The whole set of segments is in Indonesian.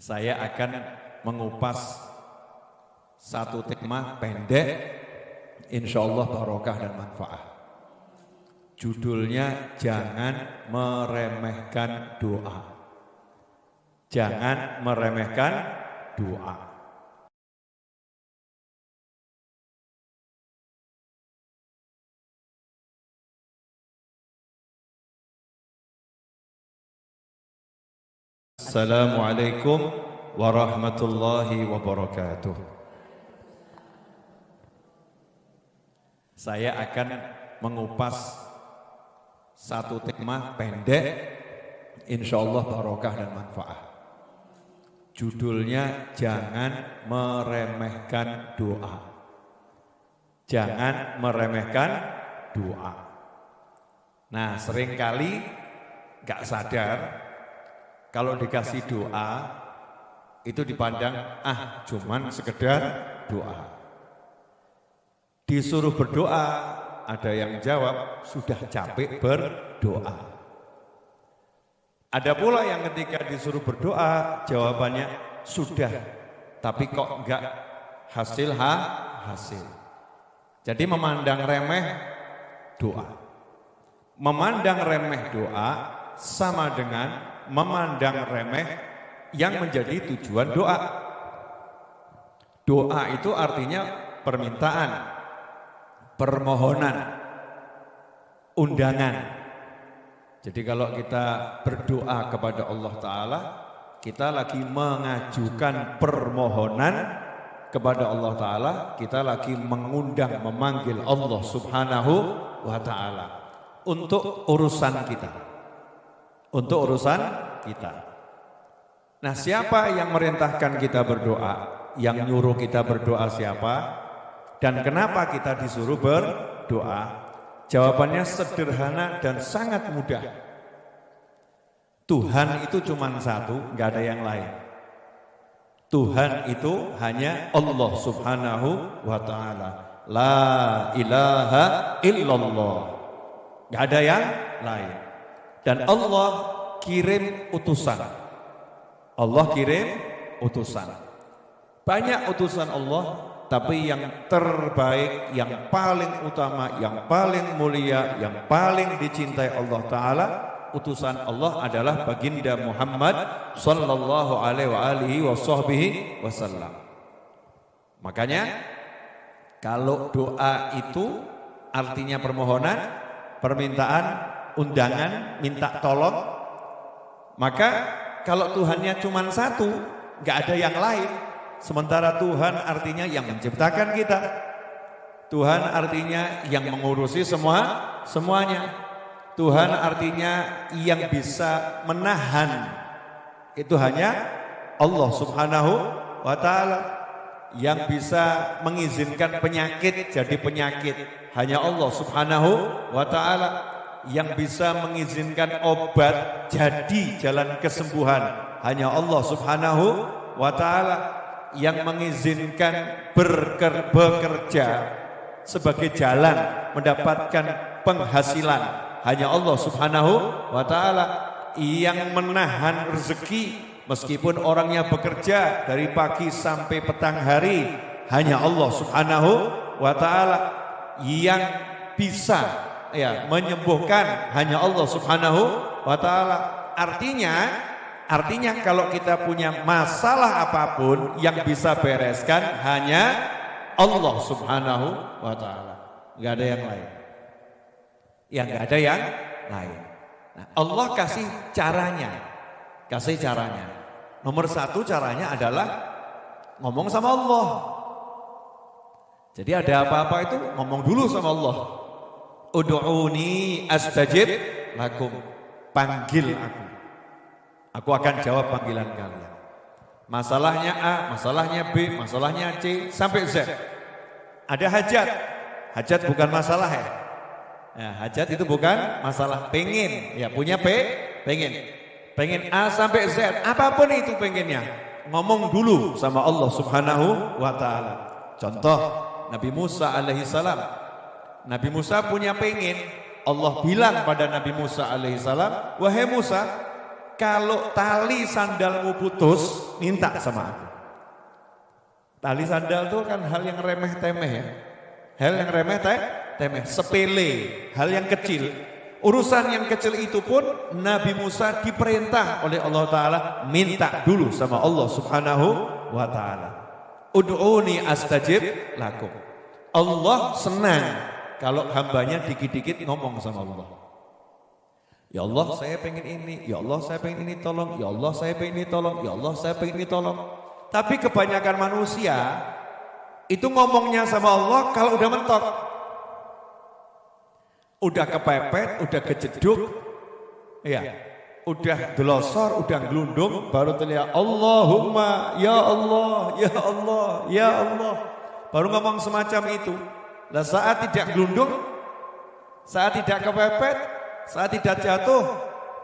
Saya akan mengupas satu tema pendek, insya Allah barokah dan manfaat. Judulnya jangan meremehkan doa. Jangan meremehkan doa. Assalamualaikum warahmatullahi wabarakatuh. Saya akan mengupas satu tema pendek, insya Allah barokah dan manfaat. Judulnya jangan meremehkan doa. Jangan meremehkan doa. Nah, seringkali gak sadar kalau dikasih doa itu dipandang cuman sekedar doa. Disuruh berdoa, ada yang jawab sudah capek berdoa. Ada pula yang ketika disuruh berdoa jawabannya sudah, tapi kok enggak hasil. Jadi memandang remeh doa. Memandang remeh doa sama dengan memandang remeh yang menjadi tujuan doa. Doa itu artinya permintaan, permohonan, undangan. Jadi kalau kita berdoa kepada Allah Ta'ala, kita lagi mengajukan permohonan kepada Allah Ta'ala, kita lagi mengundang, memanggil Allah Subhanahu wa Ta'ala untuk urusan kita. Untuk urusan kita. Nah, siapa yang merintahkan kita berdoa? Yang nyuruh kita berdoa siapa? Dan kenapa kita disuruh berdoa? Jawabannya sederhana dan sangat mudah. Tuhan itu cuma satu, nggak ada yang lain. Tuhan itu hanya Allah Subhanahu wa Ta'ala. La ilaha illallah. Nggak ada yang lain. Dan Allah kirim utusan. Allah kirim utusan. Banyak utusan Allah, tapi yang terbaik, yang paling utama, yang paling mulia, yang paling dicintai Allah Ta'ala, utusan Allah adalah baginda Muhammad sallallahu alaihi wasallam. Makanya kalau doa itu artinya permohonan, permintaan, undangan, minta tolong, maka kalau Tuhannya cuma satu, nggak ada yang lain. Sementara Tuhan artinya yang menciptakan kita, Tuhan artinya yang mengurusi semuanya, Tuhan artinya yang bisa menahan, itu hanya Allah Subhanahu wa Ta'ala. Yang bisa mengizinkan penyakit jadi penyakit hanya Allah Subhanahu wa Ta'ala. Yang bisa mengizinkan obat jadi jalan kesembuhan hanya Allah Subhanahu wa Ta'ala. Yang mengizinkan bekerja sebagai jalan mendapatkan penghasilan hanya Allah Subhanahu wa Ta'ala. Yang menahan rezeki meskipun orangnya bekerja dari pagi sampai petang hari hanya Allah Subhanahu wa Ta'ala. Yang bisa menyembuhkan hanya Allah Subhanahu wa Ta'ala. Artinya kalau kita punya masalah apapun yang bisa bereskan hanya Allah Subhanahu wa Ta'ala. Enggak ada yang lain. Enggak ada yang lain. Nah, Allah kasih caranya. Nomor satu caranya adalah ngomong sama Allah. Jadi ada apa-apa itu ngomong dulu sama Allah. Ud'uni astajib lakum. Panggil aku. Aku akan jawab panggilan kalian. Masalahnya A, masalahnya B, masalahnya C, sampai Z. Ada hajat. Hajat bukan masalah ya. Hajat itu bukan masalah. Pengen, punya pengen. Pengen A sampai Z. Apapun itu pengennya. Ngomong dulu sama Allah Subhanahu wa Ta'ala. Contoh, Nabi Musa alaihissalam. Nabi Musa punya pengen. Allah bilang pada Nabi Musa alaihissalam, wahai Musa, kalau tali sandalmu putus, minta sama aku. Tali sandal itu kan hal yang remeh-temeh ya. Hal yang remeh-temeh, sepele, hal yang kecil. Urusan yang kecil itu pun Nabi Musa diperintah oleh Allah Ta'ala minta dulu sama Allah Subhanahu wa Ta'ala. Ud'uni astajib lakum. Allah senang kalau hambanya dikit-dikit ngomong sama Allah. Ya Allah saya pengen ini, ya Allah saya pengen ini tolong, ya Allah saya pengen ini tolong, ya Allah saya pengen ini tolong. Tapi kebanyakan manusia itu ngomongnya sama Allah kalau udah mentok. Udah kepepet, udah kejeduk, ya, udah delosor, udah gelundung, baru terlihat Allahumma, ya Allah, ya Allah, ya Allah. Baru ngomong semacam itu. Nah saat tidak gelundung, saat tidak kepepet, saat tidak jatuh,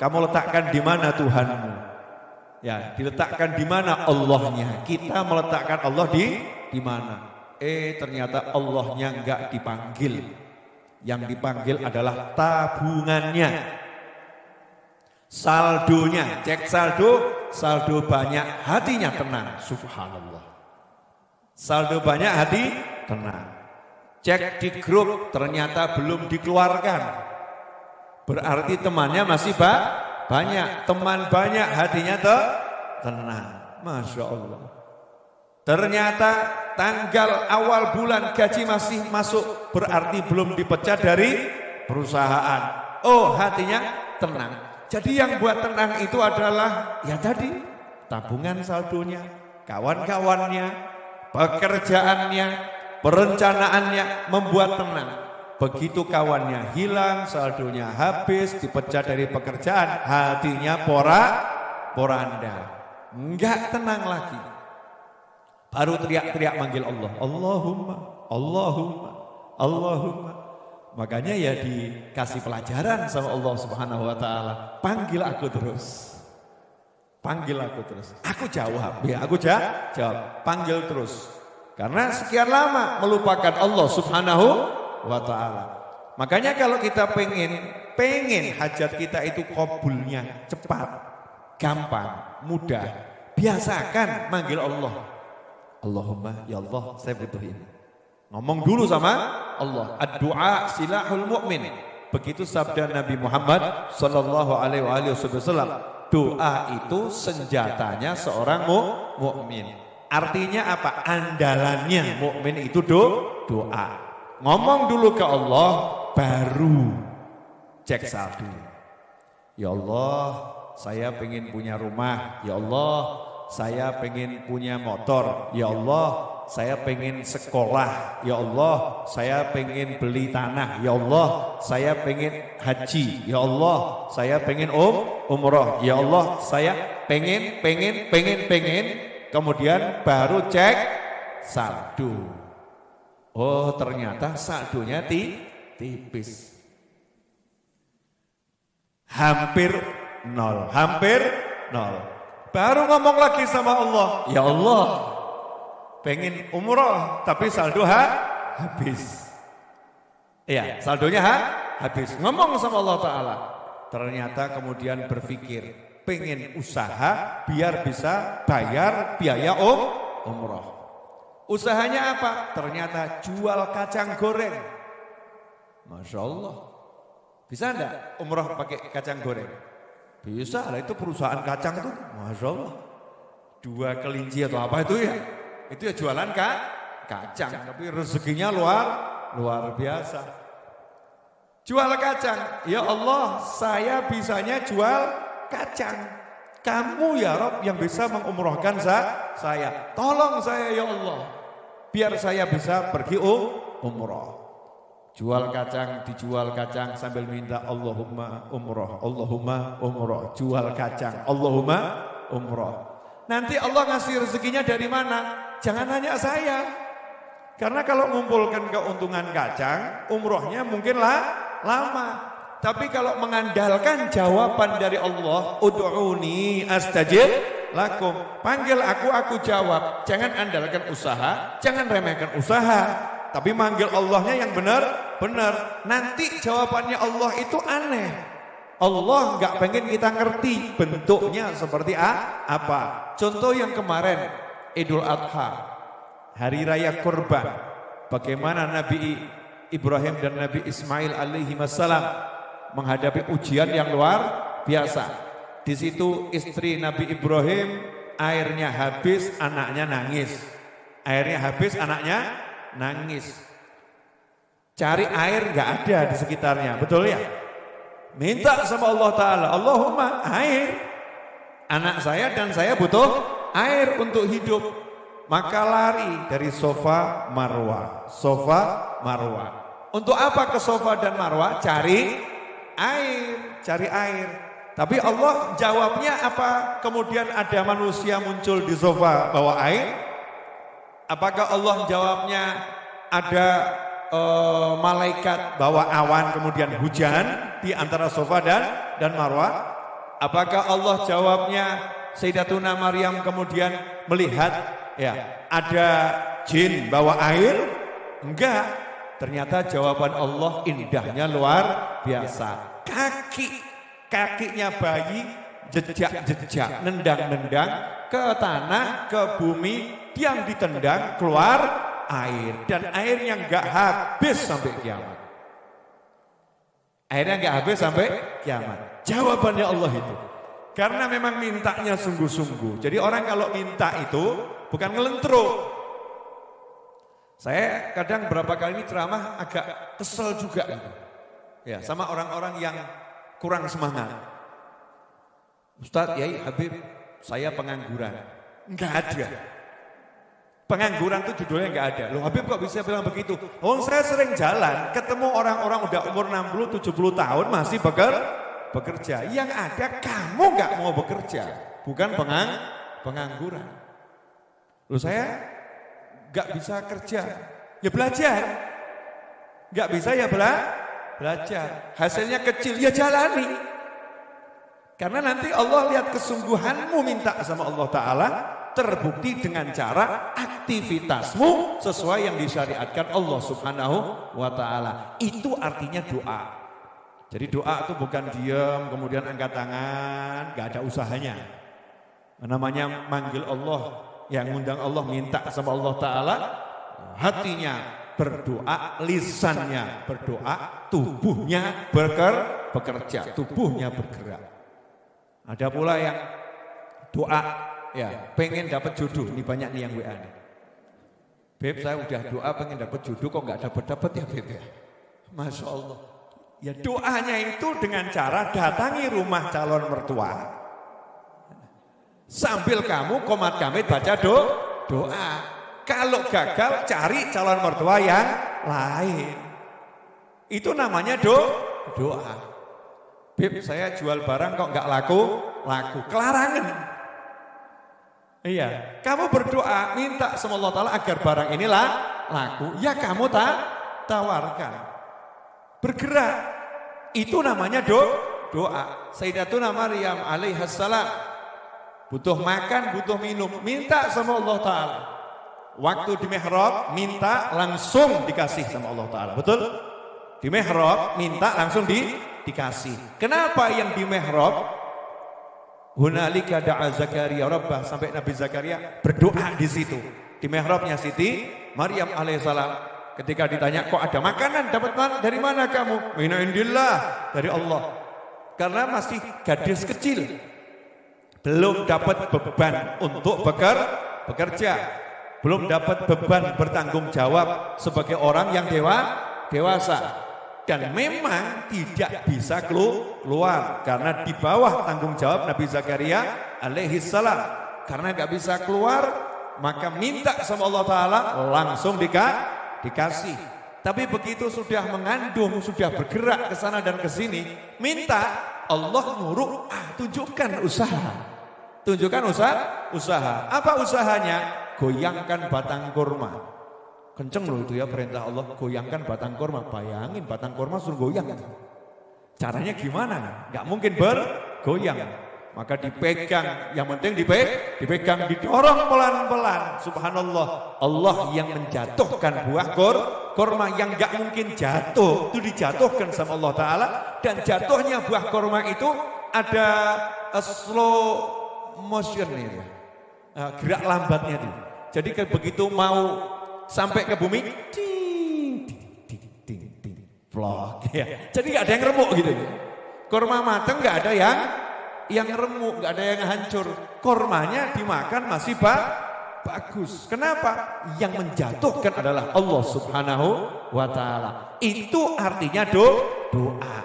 kamu letakkan di mana Tuhanmu? Ya, diletakkan di mana Allahnya? Kita meletakkan Allah di mana? Ternyata Allahnya enggak dipanggil. Yang dipanggil adalah tabungannya. Saldonya, cek saldo banyak, hatinya tenang. Subhanallah. Saldo banyak, hati tenang. Cek di grup, ternyata belum dikeluarkan. Berarti temannya masih banyak. Teman banyak, hatinya tenang. Masya Allah. Ternyata tanggal awal bulan gaji masih masuk, berarti belum dipecat dari perusahaan. Oh, hatinya tenang. Jadi yang buat tenang itu adalah ya tadi tabungan saldonya, kawan-kawannya, pekerjaannya, perencanaannya membuat tenang. Begitu kawannya hilang, saldonya habis, dipecat dari pekerjaan, hatinya poranda. Enggak tenang lagi. Baru teriak-teriak manggil Allah. Allahumma, Allahumma, Allahumma. Makanya ya dikasih pelajaran sama Allah Subhanahu wa Ta'ala. Panggil aku terus. Panggil aku terus. Aku jawab. Ya aku jawab. Panggil terus. Karena sekian lama melupakan Allah Subhanahu wa Ta'ala. Makanya kalau kita pengen hajat kita itu kabulnya cepat, gampang, mudah. Biasakan manggil Allah. Allahumma, ya Allah saya butuh ini. Ngomong dulu sama Allah. Ad-du'a silahul mu'min. Begitu sabda Nabi Muhammad sallallahu alaihi wasallam. Doa itu senjatanya seorang mukmin. Artinya apa? Andalannya mukmin itu doa. Ngomong dulu ke Allah, baru cek saldo. Ya Allah, saya pengen punya rumah. Ya Allah, saya pengen punya motor. Ya Allah, saya pengen sekolah. Ya Allah, saya pengen beli tanah. Ya Allah, saya pengen haji. Ya Allah, saya pengen umroh. Ya Allah, saya pengen. Kemudian baru cek saldo. Oh, ternyata saldonya tipis. Hampir nol. Baru ngomong lagi sama Allah. Ya Allah, pengen umroh tapi saldo habis. Iya, saldonya habis. Ngomong sama Allah Ta'ala. Ternyata kemudian berpikir, pengen usaha biar bisa bayar biaya umroh. Usahanya apa? Ternyata jual kacang goreng. Masya Allah. Bisa enggak umroh pakai kacang goreng? Bisa lah, itu perusahaan kacang tuh, Masya Allah. 2 kelinci atau apa itu ya? Itu ya jualan kacang, tapi rezekinya luar biasa. Jual kacang, ya Allah saya bisanya jual kacang. Kamu ya Rob yang bisa mengumrohkan saya. Tolong saya ya Allah, biar saya bisa pergi umroh. Jual kacang, dijual kacang sambil minta Allahumma umroh, Allahumma umroh. Jual kacang, Allahumma umroh. Nanti Allah ngasih rezekinya dari mana? Jangan nanya saya. Karena kalau mengumpulkan keuntungan kacang, umrohnya mungkinlah lama. Tapi kalau mengandalkan jawaban dari Allah, ud'uni astajib lakum. Panggil aku jawab. Jangan andalkan usaha, jangan remehkan usaha. Tapi manggil Allahnya yang benar. Nanti jawabannya Allah itu aneh. Allah nggak pengen kita ngerti bentuknya seperti apa. Contoh yang kemarin Idul Adha, hari raya kurban, bagaimana Nabi Ibrahim dan Nabi Ismail alaihi wassalam menghadapi ujian yang luar biasa. Di situ istri Nabi Ibrahim airnya habis, anaknya nangis. Airnya habis, anaknya nangis. Cari air nggak ada di sekitarnya, betul ya? Minta sama Allah Ta'ala, Allahumma air. Anak saya dan saya butuh air untuk hidup. Maka lari dari Sofa Marwah. Sofa Marwah. Untuk apa ke Sofa dan Marwah? Cari air, cari air. Tapi Allah jawabnya apa? Kemudian ada manusia muncul di Sofa bawa air. Apakah Allah jawabnya ada malaikat bawa awan kemudian hujan di antara Sofa dan Marwah? Apakah Allah jawabnya Sayyidatuna Maryam kemudian melihat ya ada jin bawa air? Enggak. Ternyata jawaban Allah indahnya luar biasa. Kakinya bayi jejak-jejak, nendang-nendang ke tanah, ke bumi, yang ditendang keluar air, dan airnya enggak habis sampai kiamat. Airnya enggak habis sampai kiamat. Jawabannya Allah itu. Karena memang mintanya sungguh-sungguh. Jadi orang kalau minta itu bukan ngelentruk. Saya kadang berapa kali ini ceramah agak kesel juga. Ya, sama orang-orang yang kurang semangat. Ustadz, Yai, Habib, saya pengangguran. Enggak ada. Pengangguran itu judulnya enggak ada. Loh, Habib kok bisa bilang begitu? Oh, saya sering jalan, ketemu orang-orang udah umur 60-70 tahun masih bekerja. Yang ada kamu enggak mau bekerja, bukan pengangguran. Loh, saya enggak bisa kerja. Ya belajar. Enggak bisa ya belajar. Hasilnya kecil, ya jalani. Karena nanti Allah lihat kesungguhanmu minta sama Allah Ta'ala, terbukti dengan cara aktivitasmu sesuai yang disyariatkan Allah Subhanahu wa Ta'ala. Itu artinya doa. Jadi doa itu bukan diam kemudian angkat tangan, gak ada usahanya. Namanya manggil Allah, yang ngundang Allah, minta sama Allah Ta'ala, hatinya berdoa, lisannya berdoa, tubuhnya bekerja, tubuhnya bergerak. Ada pula yang doa, ya, pengen dapat jodoh. Ini banyak nih yang WA nih. Beb, saya udah doa pengen dapat jodoh kok nggak dapat ya Beb ya. Masya Allah. Ya doanya itu dengan cara datangi rumah calon mertua. Sambil kamu komat kamit baca doa. Kalau gagal cari calon mertua yang lain. Itu namanya doa. Beb, saya jual barang kok nggak laku. Kelarangan. Iya, kamu berdoa minta sama Allah Ta'ala agar barang inilah laku. Ya kamu tawarkan. Bergerak. Itu namanya doa. Sayyidatuna Maryam alaihassalam butuh makan, butuh minum, minta sama Allah Ta'ala. Waktu di mihrab minta langsung dikasih sama Allah Ta'ala. Betul? Di mihrab minta langsung dikasih. Kenapa yang di mihrab? Hunalika da'a Zakaria rabbah, sampai Nabi Zakaria berdoa di situ. Di mihrabnya Siti Maryam alaihissalam. Ketika ditanya, kok ada makanan, dapat dari mana kamu? Min indillah, dari Allah. Karena masih gadis kecil, belum dapat beban untuk bekerja, belum dapat beban bertanggung jawab sebagai orang yang dewasa. Dan memang tidak bisa keluar karena di bawah tanggung jawab Nabi Zakaria alaihissalam. Karena gak bisa keluar, maka minta sama Allah Ta'ala langsung dikasih. Tapi begitu sudah mengandung, sudah bergerak ke sana dan ke sini, minta, Allah nyuruh, tunjukkan usaha. Tunjukkan usaha. Apa usahanya? Goyangkan batang kurma. Kenceng loh itu ya perintah Allah, goyangkan batang kurma. Bayangin batang kurma suruh goyang. Caranya gimana? Gak mungkin bergoyang. maka dipegang, yang penting dipegang, didorong pelan-pelan. Subhanallah, Allah yang menjatuhkan buah korma yang gak mungkin jatuh, itu dijatuhkan sama Allah Ta'ala. Dan jatuhnya buah korma itu ada slow motion ini, gerak lambatnya itu. Jadi begitu mau sampai ke bumi, ting, ting, ting, ting, vlog, ya. Jadi gak ada yang remuk gitu. Korma matang gak ada yang remuk, nggak ada yang hancur. Kormanya dimakan masih bagus. Kenapa? Yang menjatuhkan adalah Allah Subhanahu wa Ta'ala. Itu artinya doa.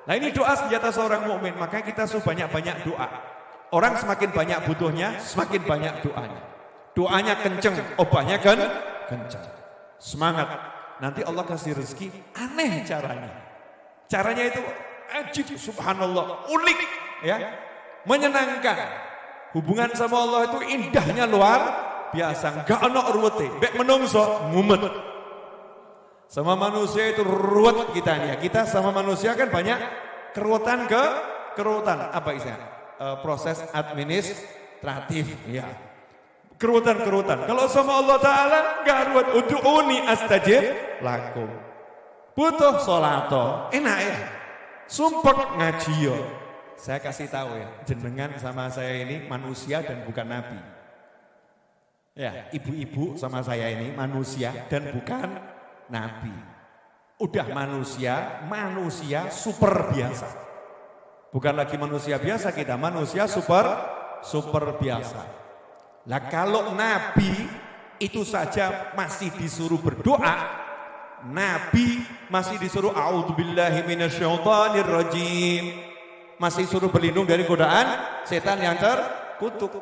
Nah, ini doa senjata seorang mukmin. Makanya kita suruh banyak-banyak doa. Orang semakin banyak butuhnya, semakin banyak doanya. Doanya kenceng, obatnya kenceng. Semangat. Nanti Allah kasih rezeki. Aneh caranya. Caranya itu ajib, subhanallah, unik, ya. Menyenangkan. Hubungan sama Allah itu indahnya luar biasa. Enggak ono ruwete. Bek menungso ngumet. Sama manusia itu ruwet kita nih. Kita sama manusia kan banyak keruwetan. Apa istilahnya? Proses administratif, ya. Keruwetan. Kalau sama Allah Ta'ala enggak ruwet. Ud'uni astajib lakum. Butuh sholato, enak ya. Sumpek ngaji yo. Saya kasih tahu ya, jenengan sama saya ini manusia dan bukan nabi. Ya, ibu-ibu sama saya ini manusia dan bukan nabi. Udah manusia super biasa. Bukan lagi manusia biasa, kita manusia super biasa. Lah kalau nabi itu saja masih disuruh berdoa, nabi masih disuruh a'udzubillahi minasyaitonirrajim. Masih suruh berlindung dari godaan setan yang terkutuk.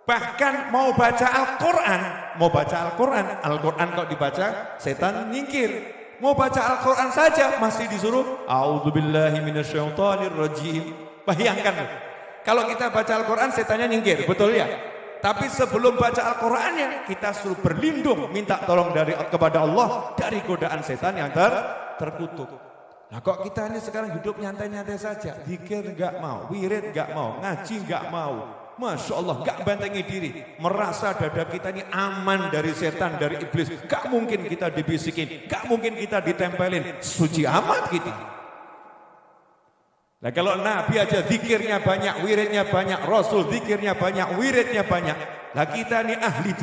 Bahkan mau baca Al-Quran kalau dibaca setan nyingkir. Mau baca Al-Quran saja masih disuruh a'udzubillahi minasyaitonirrajim. Bayangkan, kalau kita baca Al-Quran setannya nyingkir, betul ya? Tapi sebelum baca Al-Qurannya kita suruh berlindung, minta tolong kepada Allah dari godaan setan yang terkutuk. Nah kok kita ini sekarang hidup nyantai-nyantai saja, zikir enggak mau, wirid enggak mau, ngaji enggak mau. Masya Allah, enggak bentengi diri, merasa dada kita ini aman dari setan, dari iblis. Enggak mungkin kita dibisikin, enggak mungkin kita ditempelin, suci amat kita. Nah kalau Nabi aja zikirnya banyak, wiridnya banyak, Rasul zikirnya banyak, wiridnya banyak. Lah kita ini ahli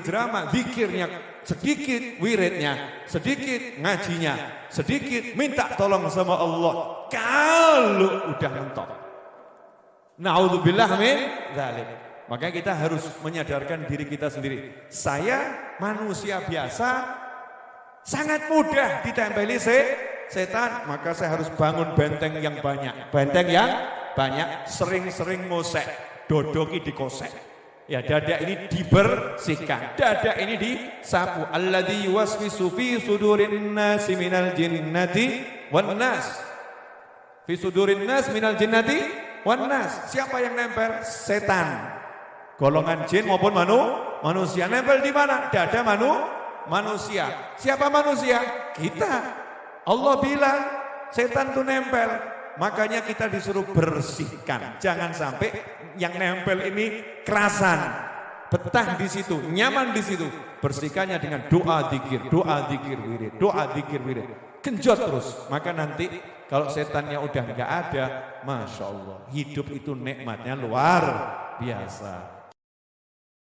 drama, zikirnya sedikit, wiridnya sedikit, ngajinya sedikit, minta tolong sama Allah. Kalau udah mentok, naudzubillah min dzalik. Makanya kita harus menyadarkan diri kita sendiri. Saya manusia biasa, sangat mudah ditempeli setan, maka saya harus bangun benteng yang banyak, sering-sering ngosek, dodoki dikosek. Ya, dada ini dibersihkan, dada ini disapu. Alladzi yuwaswisu fi sudurin nasi minal jinnati wan nas. Fi sudurin nas minal jinnati wan nas. Siapa yang nempel? Setan. Golongan jin maupun manusia. Nempel di mana? Dada manusia. Siapa manusia? Kita. Allah bilang setan itu nempel. Makanya kita disuruh bersihkan. Jangan sampai yang nempel ini kerasan, betah di situ, nyaman di situ. Bersihkannya dengan doa zikir wirid, genjot terus. Maka nanti kalau setannya udah nggak ada, masya Allah, hidup itu nikmatnya luar biasa.